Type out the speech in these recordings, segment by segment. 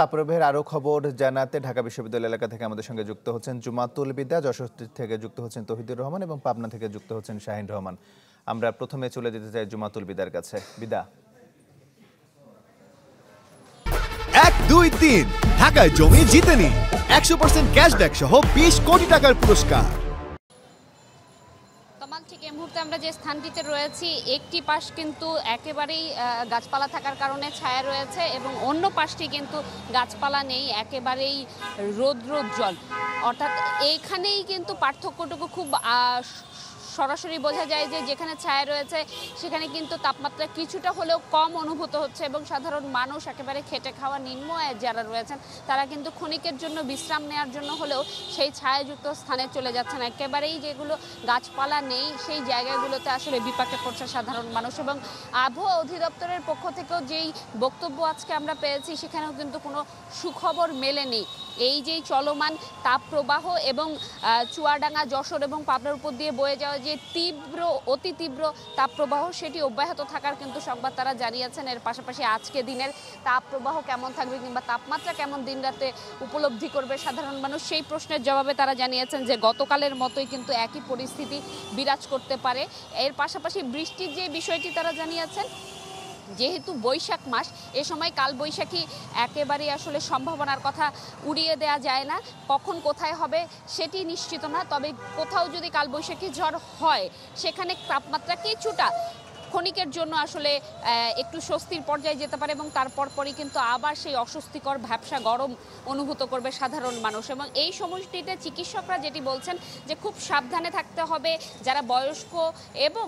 তাপপ্রবাহের আরো খবর জানাতে ঢাকা বিশ্ববিদ্যালয় এলাকা থেকে আমাদের সঙ্গে যুক্ত হচ্ছেন জুমাতুল বিদা, যশোর থেকে যুক্ত হচ্ছেন তৌহিদুর রহমান এবং পাবনা থেকে যুক্ত হচ্ছেন শাহিন রহমান। আমরা প্রথমে চলে যেতে চাই জুমাতুল বিদার কাছে। বিদা, 1, 2, 3 ঢাকায় জমি জিতে নিন 100% ক্যাশব্যাক সহ 20 কোটি টাকার পুরস্কার। ঠিক এই মুহূর্তে আমরা যে স্থানটিতে রয়েছি, একটি পাশ কিন্তু একেবারেই গাছপালা থাকার কারণে ছায়া রয়েছে এবং অন্য পাশটি কিন্তু গাছপালা নেই, একেবারেই রৌদ্রোজ্জ্বল। অর্থাৎ এইখানেই কিন্তু পার্থক্যটুকু খুব সরাসরি বোঝা যায় যে যেখানে ছায়া রয়েছে সেখানে কিন্তু তাপমাত্রা কিছুটা হলেও কম অনুভূত হচ্ছে এবং সাধারণ মানুষ একেবারে খেটে খাওয়া নিম্ন আয়ের যারা রয়েছেন তারা কিন্তু ক্ষণিকের জন্য বিশ্রাম নেওয়ার জন্য হলেও সেই ছায়াযুক্ত স্থানে চলে যাচ্ছেন। একেবারেই যেগুলো গাছপালা নেই সেই জায়গাগুলোতে আসলে বিপাকে পড়ছে সাধারণ মানুষ। এবং আবহাওয়া অধিদপ্তরের পক্ষ থেকেও যেই বক্তব্য আজকে আমরা পেয়েছি সেখানেও কিন্তু কোনো সুখবর মেলেনি। এই যেই চলমান তাপপ্রবাহ এবং চুয়াডাঙ্গা, যশোর এবং পাবনার উপর দিয়ে বয়ে যাওয়া যে অতি তীব্র তাপপ্রবাহ সেটি অব্যাহত থাকার কিন্তু সংবাদ তারা জানিয়েছেন। এর পাশাপাশি আজকে দিনের তাপপ্রবাহ কেমন থাকবে কিংবা তাপমাত্রা কেমন দিন রাতে উপলব্ধি করবে সাধারণ মানুষ, সেই প্রশ্নের জবাবে তারা জানিয়েছেন যে গতকালের মতোই কিন্তু একই পরিস্থিতি বিরাজ করতে পারে। এর পাশাপাশি বৃষ্টির যে বিষয়টি তারা জানিয়েছেন, যেহেতু বৈশাখ মাস, এ সময় কালবৈশাখী একেবারেই আসলে সম্ভাবনার কথা উড়িয়ে দেওয়া যায় না, কখন কোথায় হবে সেটি নিশ্চিত না। তবে কোথাও যদি কালবৈশাখী ঝড় হয় সেখানে তাপমাত্রা কিছুটা ক্ষণিকের জন্য আসলে একটু স্বস্তির পর্যায়ে যেতে পারে এবং তারপর পরই কিন্তু আবার সেই অস্বস্তিকর ভ্যাপসা গরম অনুভূত করবে সাধারণ মানুষ। এবং এই সময়টিতে চিকিৎসকরা যেটি বলছেন যে খুব সাবধানে থাকতে হবে, যারা বয়স্ক এবং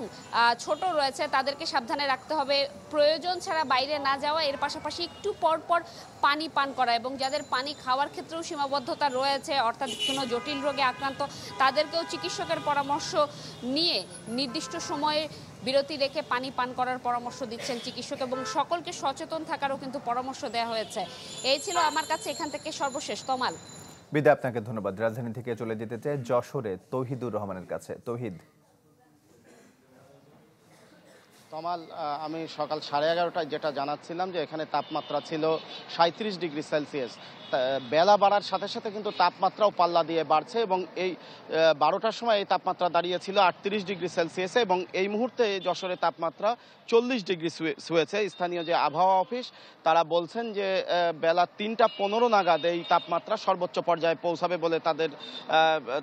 ছোট রয়েছে তাদেরকে সাবধানে রাখতে হবে, প্রয়োজন ছাড়া বাইরে না যাওয়া, এর পাশাপাশি একটু পরপর পানি পান করা এবং যাদের পানি খাওয়ার ক্ষেত্রেও সীমাবদ্ধতা রয়েছে অর্থাৎ কোনো জটিল রোগে আক্রান্ত তাদেরকেও চিকিৎসকের পরামর্শ নিয়ে নির্দিষ্ট সময়ে বিরতি রেখে পানি পান করার পরামর্শ দিচ্ছেন চিকিৎসক এবং সকলকে সচেতন থাকারও কিন্তু পরামর্শ দেওয়া হয়েছে। এই ছিল আমার কাছে এখান থেকে সর্বশেষ। তমাল। বিদা, আপনাকে ধন্যবাদ। রাজধানী থেকে চলে যেতে চাই যশোরে তৌহিদুর রহমানের কাছে। তৌহিদ। তমাল, আমি সকাল 11:30টায় যেটা জানাচ্ছিলাম যে এখানে তাপমাত্রা ছিল 37 ডিগ্রি সেলসিয়াস। বেলা বাড়ার সাথে সাথে কিন্তু তাপমাত্রাও পাল্লা দিয়ে বাড়ছে এবং এই 12টার সময় এই তাপমাত্রা দাঁড়িয়েছিল 38 ডিগ্রি সেলসিয়াসে এবং এই মুহূর্তে যশোরের তাপমাত্রা 40 ডিগ্রি ছুঁয়েছে। স্থানীয় যে আবহাওয়া অফিস তারা বলছেন যে বেলা 3:15 নাগাদ এই তাপমাত্রা সর্বোচ্চ পর্যায়ে পৌঁছাবে বলে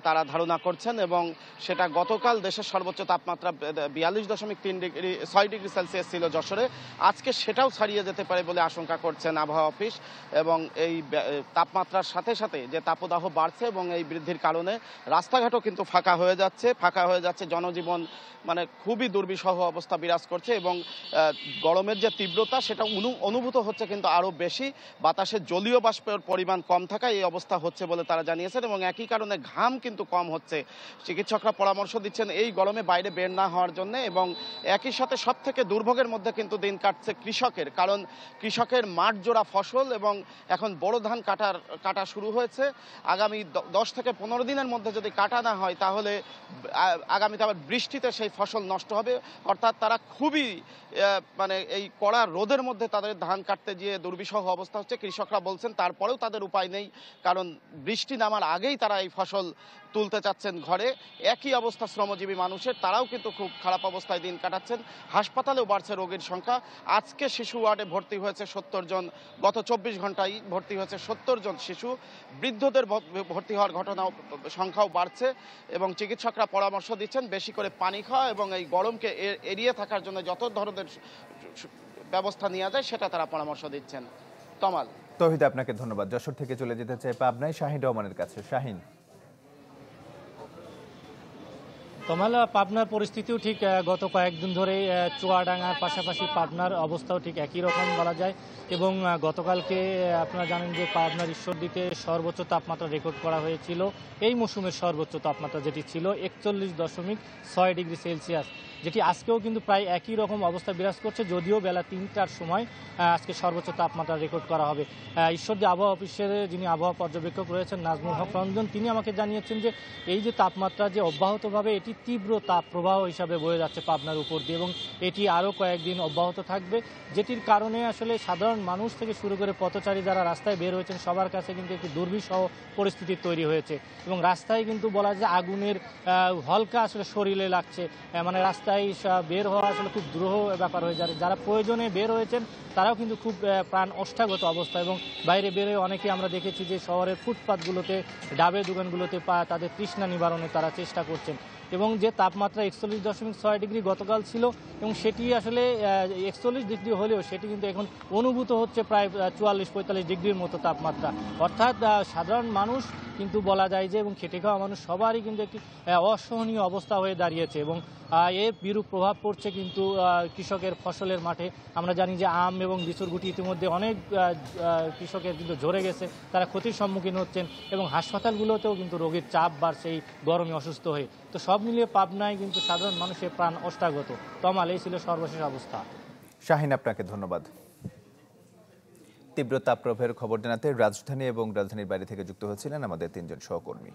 তারা ধারণা করছেন এবং সেটা গতকাল দেশের সর্বোচ্চ তাপমাত্রা 42.6 ডিগ্রি সেলসিয়াস ছিল যশোরে, আজকে সেটাও ছাড়িয়ে যেতে পারে বলে আশঙ্কা করছেন আবহাওয়া অফিস। এবং এই তাপমাত্রার সাথে সাথে যে তাপদাহ বাড়ছে এবং এই বৃদ্ধির কারণে রাস্তাঘাটও কিন্তু ফাঁকা হয়ে যাচ্ছে, জনজীবন মানে খুবই দুর্বিষহ অবস্থা বিরাজ করছে এবং গরমের যে তীব্রতা সেটা অনুভূত হচ্ছে কিন্তু আরও বেশি। বাতাসে জলীয় বাষ্পের পরিমাণ কম থাকায় এই অবস্থা হচ্ছে বলে তারা জানিয়েছেন এবং একই কারণে ঘাম কিন্তু কম হচ্ছে। চিকিৎসকরা পরামর্শ দিচ্ছেন এই গরমে বাইরে বের না হওয়ার জন্য এবং একই সাথে সব থেকে দুর্ভোগের মধ্যে কিন্তু দিন কাটছে কৃষকের, কারণ কৃষকের মাঠ জোড়া ফসল এবং এখন বড় ধান কাটা শুরু হয়েছে। আগামী 10 থেকে 15 দিনের মধ্যে যদি কাটা না হয় তাহলে আগামীতে আবার বৃষ্টিতে সেই ফসল নষ্ট হবে। অর্থাৎ তারা খুবই মানে এই কড়া রোদের মধ্যে তাদের ধান কাটতে গিয়ে দুর্বিষহ অবস্থা হচ্ছে। কৃষকরা বলছেন তারপরেও তাদের উপায় নেই, কারণ বৃষ্টি নামার আগেই তারা এই ফসল তুলতে চাচ্ছেন ঘরে। একই অবস্থা শ্রমজীবী মানুষের, তারাও কিন্তু খুব খারাপ অবস্থায় দিন কাটাচ্ছেন। হাসপাতালেও বাড়ছে রোগীর সংখ্যা। আজকে শিশু ওয়ার্ডে ভর্তি হয়েছে 70 জন, গত 24 ঘন্টায় ভর্তি হয়েছে 70 জন শিশু। বৃদ্ধদের ভর্তি হওয়ার সংখ্যাও বাড়ছে এবং চিকিৎসকরা পরামর্শ দিচ্ছেন বেশি করে পানি খাওয়া এবং এই গরমকে এড়িয়ে থাকার জন্য যত ধরনের ব্যবস্থা নেওয়া যায় সেটা তারা পরামর্শ দিচ্ছেন। তমাল। তৌহিদ, আপনাকে ধন্যবাদ। যশোর থেকে চলে যেতে চাই পাবনায় শাহিন রহমানের কাছে। শাহিন। তমাল, পাবনার পরিস্থিতিও ঠিক গত কয়েকদিন ধরে চুয়াডাঙ্গার পাশাপাশি পাবনার অবস্থাও ঠিক একই রকম বলা যায় এবং গতকালকে আপনারা জানেন যে পাবনার ঈশ্বরদীতে সর্বোচ্চ তাপমাত্রা রেকর্ড করা হয়েছিল এই মৌসুমের সর্বোচ্চ তাপমাত্রা, যেটি ছিল 41.6 ডিগ্রি সেলসিয়াস, যেটি আজকেও কিন্তু প্রায় একই রকম অবস্থা বিরাজ করছে, যদিও বেলা 3টার সময় আজকে সর্বোচ্চ তাপমাত্রা রেকর্ড করা হবে। ঈশ্বরদী আবহাওয়া অফিসের যিনি আবহাওয়া পর্যবেক্ষক রয়েছেন নাজমুল হক রঞ্জন, তিনি আমাকে জানিয়েছেন যে এই যে তাপমাত্রা যে অব্যাহতভাবে এটি তীব্র তাপ প্রবাহ হিসাবে বয়ে যাচ্ছে পাবনার উপর দিয়ে, এবং এটি আরও কয়েকদিন অব্যাহত থাকবে, যেটির কারণে আসলে সাধারণ মানুষ থেকে শুরু করে পথচারী যারা রাস্তায় বের হয়েছেন সবার কাছে কিন্তু একটি দুর্বিষহ পরিস্থিতি তৈরি হয়েছে। এবং রাস্তায় কিন্তু বলা যায় আগুনের হলকা আসলে শরীরে লাগছে, মানে রাস্তায় বের হওয়া আসলে খুব দুরূহ ব্যাপার হয়ে যায়। যারা প্রয়োজনে বের হয়েছেন তারাও কিন্তু খুব প্রাণ ওষ্ঠাগত অবস্থা, এবং বাইরে বেরোয় অনেকে আমরা দেখেছি যে শহরের ফুটপাতগুলোতে, ডাবের দোকানগুলোতে তাদের তৃষ্ণা নিবারণে তারা চেষ্টা করছেন। এবং যে তাপমাত্রা 41.6 ডিগ্রি গতকাল ছিল, এবং সেটি আসলে 41 ডিগ্রি হলেও সেটি কিন্তু এখন অনুভূত হচ্ছে প্রায় 44-45 ডিগ্রির মতো তাপমাত্রা। অর্থাৎ সাধারণ মানুষ কিন্তু বলা যায় যে, এবং খেটে খাওয়া মানুষ সবারই কিন্তু একটি অসহনীয় অবস্থা হয়ে দাঁড়িয়েছে, এবং এর বিরূপ প্রভাব পড়ছে কিন্তু কৃষকের ফসলের মাঠে। আমরা জানি যে আম এবং লিচুর গুটি ইতিমধ্যে অনেক কৃষকের কিন্তু ঝরে গেছে, তারা ক্ষতির সম্মুখীন হচ্ছেন, এবং হাসপাতালগুলোতেও কিন্তু রোগীর চাপ বাড়ছে এই গরমে অসুস্থ হয়ে। তো সব মিলিয়ে পাবনায় কিন্তু সাধারণ মানুষের প্রাণ ওষ্ঠাগত। তমাল, এই ছিল সর্বশেষ অবস্থা। শাহিন, আপনাকে ধন্যবাদ। তীব্র তাপপ্রবাহের খবর জানাতে রাজধানী এবং রাজধানীর বাইরে থেকে যুক্ত হচ্ছিলেন আমাদের 3 জন সহকর্মী।